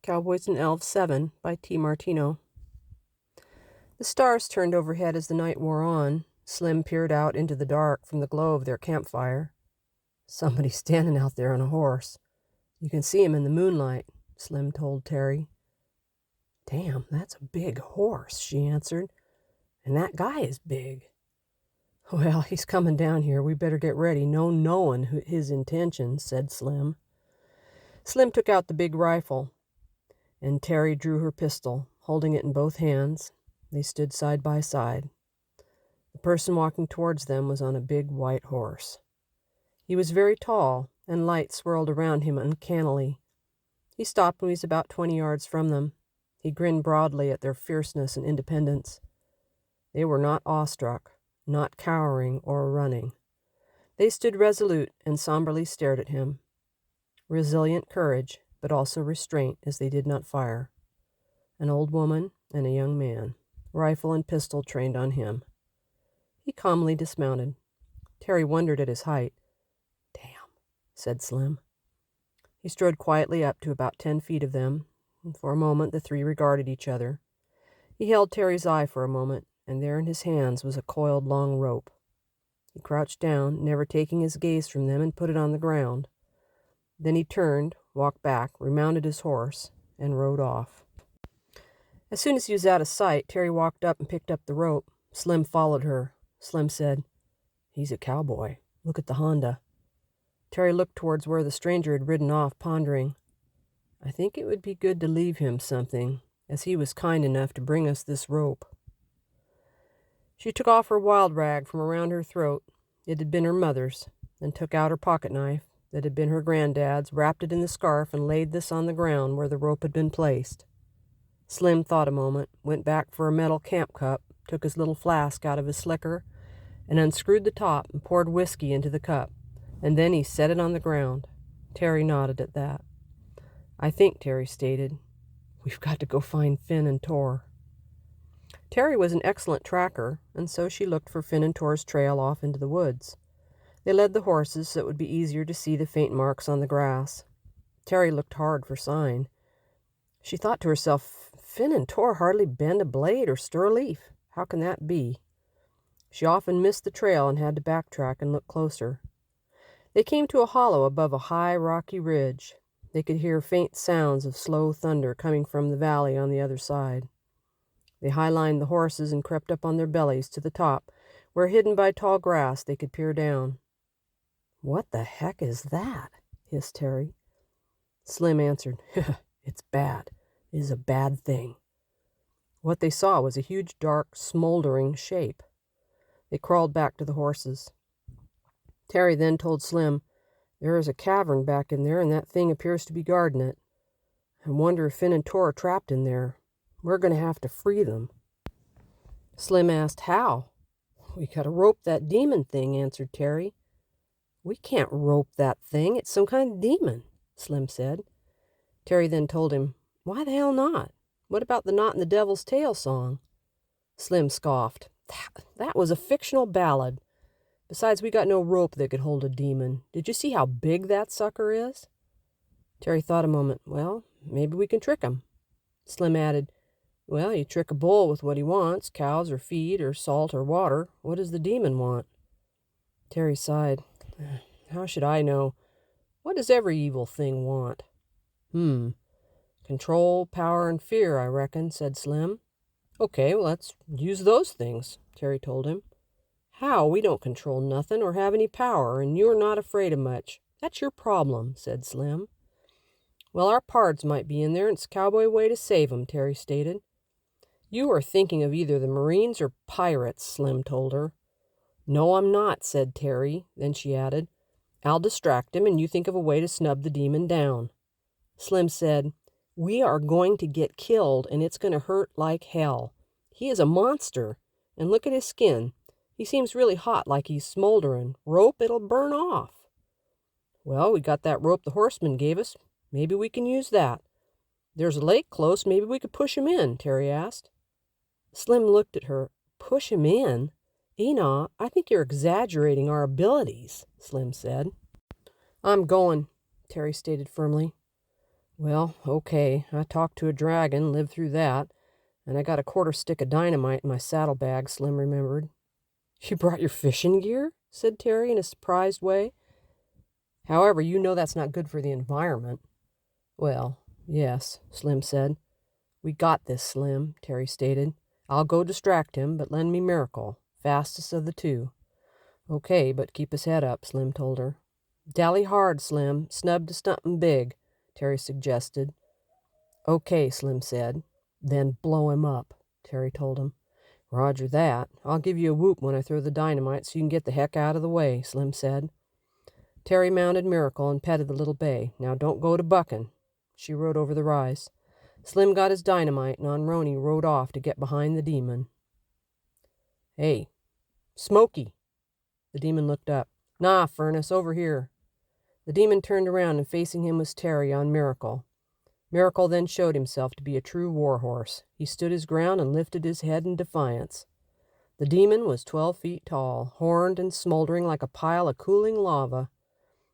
Cowboys and Elves 7 by T. Martino. The stars turned overhead as the night wore on. Slim peered out into the dark from the glow of their campfire. "Somebody's standing out there on a horse. You can see him in the moonlight," Slim told Terry. "Damn, that's a big horse," she answered. "And that guy is big." "Well, he's coming down here. We better get ready. No knowing his intentions," said Slim. Slim took out the big rifle, and Terry drew her pistol, holding it in both hands. They stood side by side. The person walking towards them was on a big white horse. He was very tall, and light swirled around him uncannily. He stopped when he was about 20 yards from them. He grinned broadly at their fierceness and independence. They were not awestruck, not cowering or running. They stood resolute and somberly stared at him. Resilient courage, but also restraint, as they did not fire. An old woman and a young man, rifle and pistol trained on him. He calmly dismounted. Terry wondered at his height. "Damn," said Slim. He strode quietly up to about 10 feet of them, and for a moment the three regarded each other. He held Terry's eye for a moment, and there in his hands was a coiled long rope. He crouched down, never taking his gaze from them, and put it on the ground. Then he turned, walked back, remounted his horse, and rode off. As soon as he was out of sight, Terry walked up and picked up the rope. Slim followed her. Slim said, "He's a cowboy. Look at the Honda." Terry looked towards where the stranger had ridden off, pondering. "I think it would be good to leave him something, as he was kind enough to bring us this rope." She took off her wild rag from around her throat. It had been her mother's, then took out her pocket knife that had been her granddad's, wrapped it in the scarf, and laid this on the ground where the rope had been placed. Slim thought a moment, went back for a metal camp cup, took his little flask out of his slicker, and unscrewed the top and poured whiskey into the cup, and then he set it on the ground. Terry nodded at that. "I think," Terry stated, "we've got to go find Finn and Tor." Terry was an excellent tracker, and so she looked for Finn and Tor's trail off into the woods. They led the horses so it would be easier to see the faint marks on the grass. Terry looked hard for sign. She thought to herself, Finn and Tor hardly bend a blade or stir a leaf. How can that be? She often missed the trail and had to backtrack and look closer. They came to a hollow above a high, rocky ridge. They could hear faint sounds of slow thunder coming from the valley on the other side. They high-lined the horses and crept up on their bellies to the top, where, hidden by tall grass, they could peer down. "What the heck is that?" hissed Terry. Slim answered, "It's bad. It is a bad thing." What they saw was a huge, dark, smoldering shape. They crawled back to the horses. Terry then told Slim, "There is a cavern back in there, and that thing appears to be guarding it. I wonder if Finn and Tor are trapped in there. We're going to have to free them." Slim asked, "How?" "We got to rope that demon thing," answered Terry. "We can't rope that thing. It's some kind of demon," Slim said. Terry then told him, "Why the hell not? What about the Knot in the Devil's Tail song?" Slim scoffed. That was a fictional ballad. Besides, we got no rope that could hold a demon. Did you see how big that sucker is?" Terry thought a moment. "Well, maybe we can trick him." Slim added, "Well, you trick a bull with what he wants, cows or feed or salt or water. What does the demon want?" Terry sighed. "How should I know? What does every evil thing want?" "Control, power, and fear, I reckon," said Slim. "Okay, well, let's use those things," Terry told him. "How? We don't control nothing or have any power, and you're not afraid of much. That's your problem," said Slim. "Well, our pards might be in there, and it's a cowboy way to save 'em," Terry stated. "You are thinking of either the Marines or pirates," Slim told her. "No, I'm not," said Terry. Then she added, "I'll distract him, and you think of a way to snub the demon down." Slim said, "We are going to get killed, and it's going to hurt like hell. He is a monster, and look at his skin. He seems really hot, like he's smoldering. Rope, it'll burn off." "Well, we got that rope the horseman gave us. Maybe we can use that. There's a lake close. Maybe we could push him in," Terry asked. Slim looked at her. "Push him in? Enoch, I think you're exaggerating our abilities," Slim said. "I'm going," Terry stated firmly. Well, okay, I talked to a dragon, lived through that, and I got a quarter stick of dynamite in my saddlebag, Slim remembered. You brought your fishing gear? Said Terry in a surprised way. However, you know that's not good for the environment. Well, yes, Slim said. We got this, Slim, Terry stated. I'll go distract him, but lend me Miracle, fastest of the two. Okay, but keep his head up, Slim told her. Dally hard, Slim, snub to something big, Terry suggested. Okay, Slim said. Then blow him up, Terry told him. Roger that. I'll give you a whoop when I throw the dynamite so you can get the heck out of the way, Slim said. Terry mounted Miracle and petted the little bay. Now don't go to bucking. She rode over the rise. Slim got his dynamite, and Roney rode off to get behind the demon. Hey, Smoky! The demon looked up. Nah, Furnace, over here. The demon turned around, and facing him was Terry on Miracle. Miracle then showed himself to be a true war-horse. He stood his ground and lifted his head in defiance. The demon was 12 feet tall, horned and smoldering like a pile of cooling lava.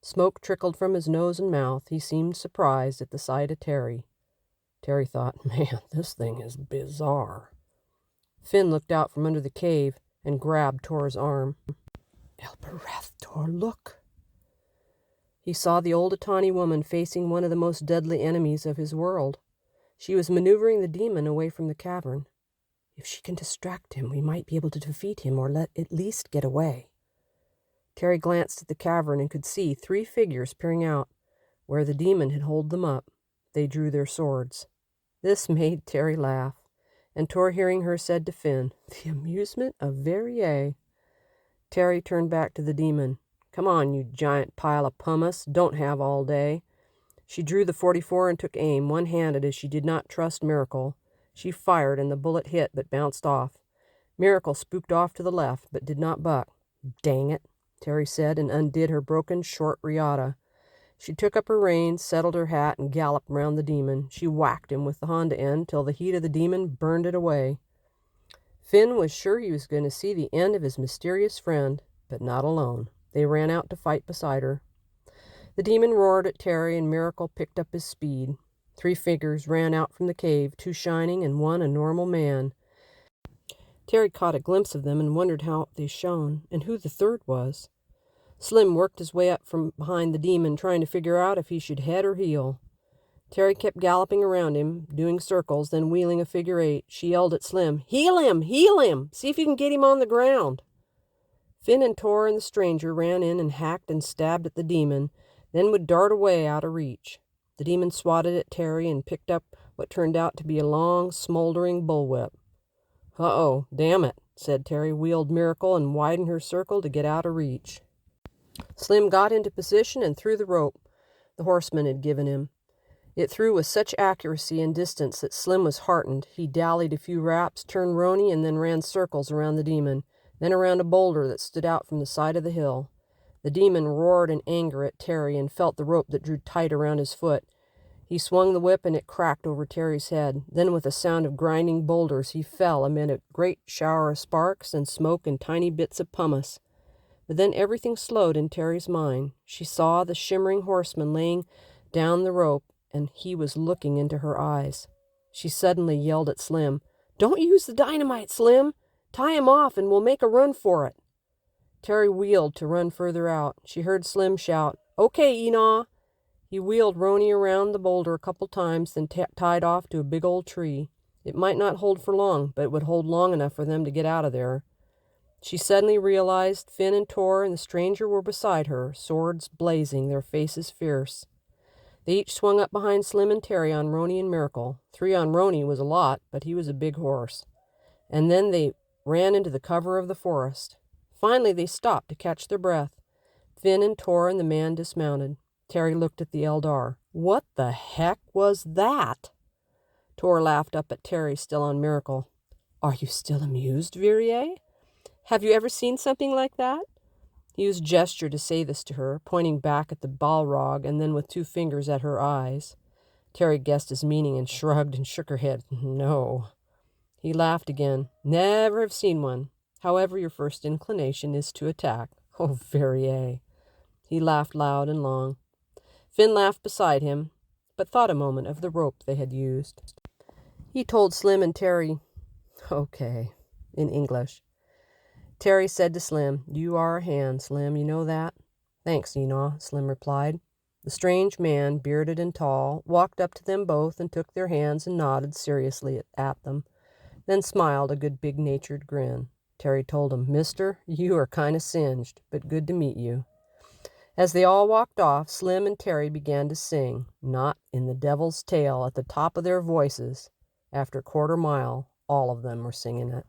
Smoke trickled from his nose and mouth. He seemed surprised at the sight of Terry. Terry thought, man, this thing is bizarre. Finn looked out from under the cave and grabbed Tor's arm. Elbereth, Tor, look. He saw the old Atani woman facing one of the most deadly enemies of his world. She was maneuvering the demon away from the cavern. If she can distract him, we might be able to defeat him or at least get away. Terry glanced at the cavern and could see 3 figures peering out. Where the demon had holed them up, they drew their swords. This made Terry laugh, and Tor, hearing her, said to Finn, The amusement of Verrier. Terry turned back to the demon. Come on, you giant pile of pumice. Don't have all day. She drew the .44 and took aim, one-handed, as she did not trust Miracle. She fired, and the bullet hit but bounced off. Miracle spooked off to the left, but did not buck. Dang it, Terry said, and undid her broken, short riata. She took up her reins, settled her hat, and galloped round the demon. She whacked him with the Honda end till the heat of the demon burned it away. Finn was sure he was going to see the end of his mysterious friend, but not alone. They ran out to fight beside her. The demon roared at Terry, and Miracle picked up his speed. 3 figures ran out from the cave, 2 shining and 1 a normal man. Terry caught a glimpse of them and wondered how they shone, and who the third was. Slim worked his way up from behind the demon, trying to figure out if he should head or heel. Terry kept galloping around him, doing circles, then wheeling a figure 8. She yelled at Slim, Heel him! Heel him! See if you can get him on the ground! Finn and Tor and the stranger ran in and hacked and stabbed at the demon, then would dart away out of reach. The demon swatted at Terry and picked up what turned out to be a long, smoldering bullwhip. Uh-oh, damn it, said Terry, wheeled Miracle and widened her circle to get out of reach. Slim got into position and threw the rope the horseman had given him. It threw with such accuracy and distance that Slim was heartened. He dallied a few raps, turned Roney, and then ran circles around the demon, then around a boulder that stood out from the side of the hill. The demon roared in anger at Terry and felt the rope that drew tight around his foot. He swung the whip and it cracked over Terry's head. Then with a sound of grinding boulders he fell amid a great shower of sparks and smoke and tiny bits of pumice. But then everything slowed in Terry's mind. She saw the shimmering horseman laying down the rope, and he was looking into her eyes. She suddenly yelled at Slim, Don't use the dynamite, Slim! Tie him off and we'll make a run for it. Terry wheeled to run further out. She heard Slim shout, Okay, Enaw! He wheeled Roney around the boulder a couple times, then tied off to a big old tree. It might not hold for long, but it would hold long enough for them to get out of there. She suddenly realized Finn and Tor and the stranger were beside her, swords blazing, their faces fierce. They each swung up behind Slim and Terry on Roney and Miracle. 3 on Roney was a lot, but he was a big horse. And then they ran into the cover of the forest. Finally they stopped to catch their breath. Finn and Tor and the man dismounted. Terry looked at the Eldar. What the heck was that? Tor laughed up at Terry, still on Miracle. Are you still amused, Verrier? Have you ever seen something like that? He used gesture to say this to her, pointing back at the Balrog and then with 2 fingers at her eyes. Terry guessed his meaning and shrugged and shook her head. No. He laughed again. Never have seen one. However, your first inclination is to attack. Oh, Verrier. He laughed loud and long. Finn laughed beside him, but thought a moment of the rope they had used. He told Slim and Terry, "Okay," in English. Terry said to Slim, "You are a hand, Slim, you know that?" "Thanks, Enoch," Slim replied. The strange man, bearded and tall, walked up to them both and took their hands and nodded seriously at them, then smiled a good big-natured grin. Terry told him, "Mister, you are kind of singed, but good to meet you." As they all walked off, Slim and Terry began to sing, "Not in the Devil's Tail," at the top of their voices. After a quarter mile, all of them were singing it.